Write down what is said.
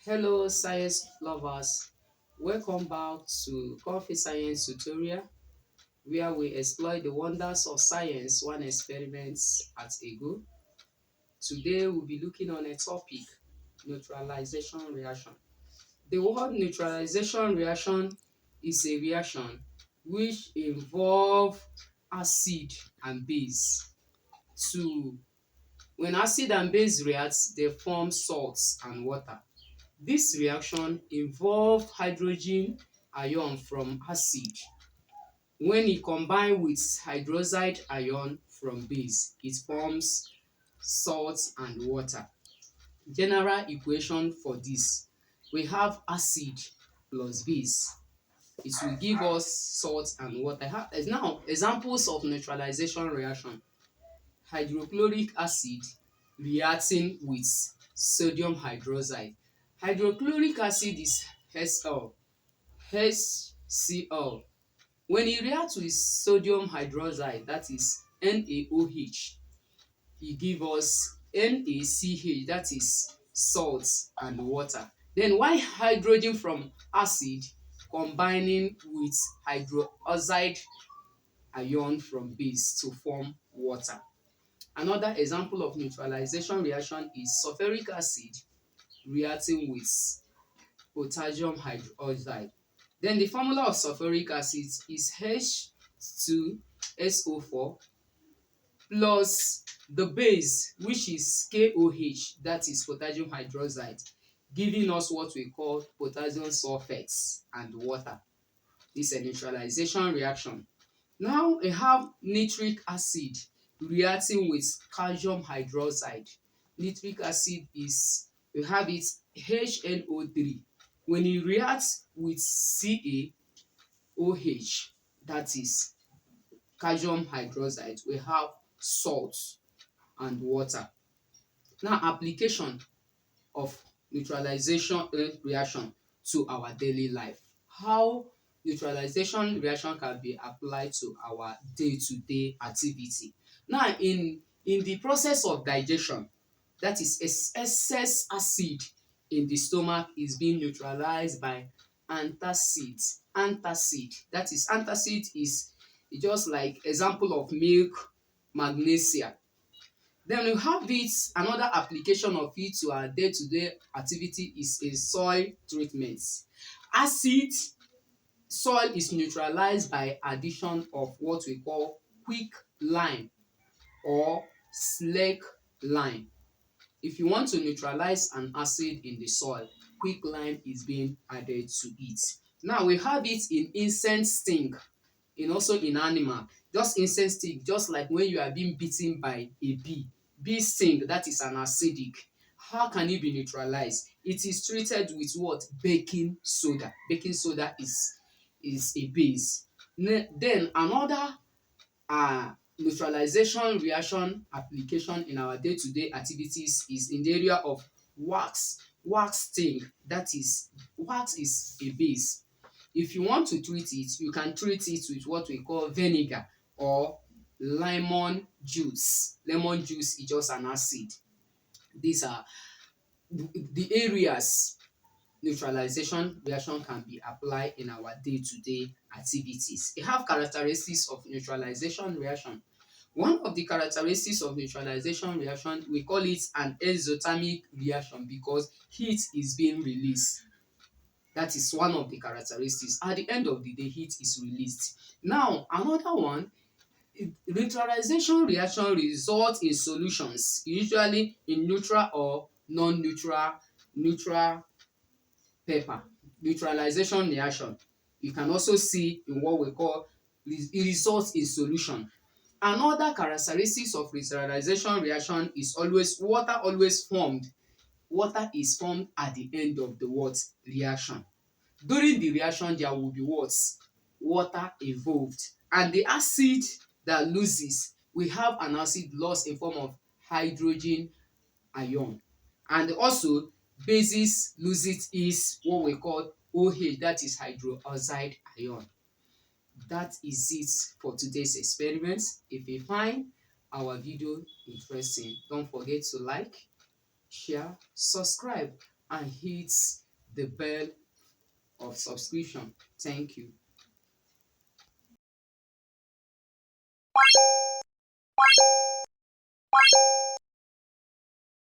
Hello, science lovers. Welcome back to Coffee Science Tutorial, where we explore the wonders of science one experiment at a go. Today, we'll be looking on a topic, neutralization reaction. The word neutralization reaction is a reaction which involve acid and base. To When acid and base react, they form salts and water. This reaction involve hydrogen ion from acid. When e combine with hydroxide ion from base, it forms salt and water. General equation for this, we have acid plus base. It will give us salt and water. Now, examples of neutralization reaction: hydrochloric acid reacting with sodium hydroxide. Hydrochloric acid is HCl. HCl. When e react with sodium hydroxide, that is NaOH, e give us NaCH, that is salt and water. Then why hydrogen from acid combining with hydroxide ion from base to form water. Another example of neutralization reaction is sulfuric acid reacting with potassium hydroxide. Then the formula of sulfuric acid is H2SO4 plus the base, which is KOH, that is potassium hydroxide, giving us what we call potassium sulfates and water. This is a neutralization reaction. Now we have nitric acid reacting with calcium hydroxide. Nitric acid is, we have it HNO3. When e reacts with CaOH, that is calcium hydroxide, we have salt and water. Now, application of neutralization reaction to our daily life. How neutralization reaction can be applied to our day-to-day activity. Now, in the process of digestion, that is excess acid in the stomach is being neutralized by antacid. Antacid, that is, antacid is just like example of milk, magnesia. Then we have it, another application of it to our day-to-day activity is in soil treatment. Acid soil is neutralized by addition of what we call quick lime or slack lime. If you want to neutralize an acid in the soil, quick lime is being added to it. Now we have it in insect sting, and also in animal. Just insect sting, just like when you are being bitten by a bee. Bee sting, that is an acidic. How can it be neutralized? It is treated with what? Baking soda. Baking soda is a base. Then another neutralization reaction application in our day-to-day activities is in the area of wax. Wax sting, that is, wax is a base. If you want to treat it, you can treat it with what we call vinegar or lemon juice. Lemon juice is just an acid. These are the areas neutralization reaction can be applied in our day-to-day activities. We have characteristics of neutralization reaction. One of the characteristics of neutralization reaction, we call it an exothermic reaction because heat is being released. That is one of the characteristics. At the end of the day, heat is released. Now, another one, neutralization reaction results in solutions, usually in neutral or neutral pepper. Neutralization reaction, you can also see in what we call it results in solution. Another characteristics of neutralization reaction is always water always formed. Water is formed at the end of the what? Reaction. During the reaction, there will be what? Water involved. And the acid that loses, we have an acid lost in form of hydrogen ion. And also, basis loses is what we call OH, that is hydroxide ion. That is it for today's experiment. If you find our video interesting, don't forget to like, share, subscribe, and hit the bell of subscription. Thank you.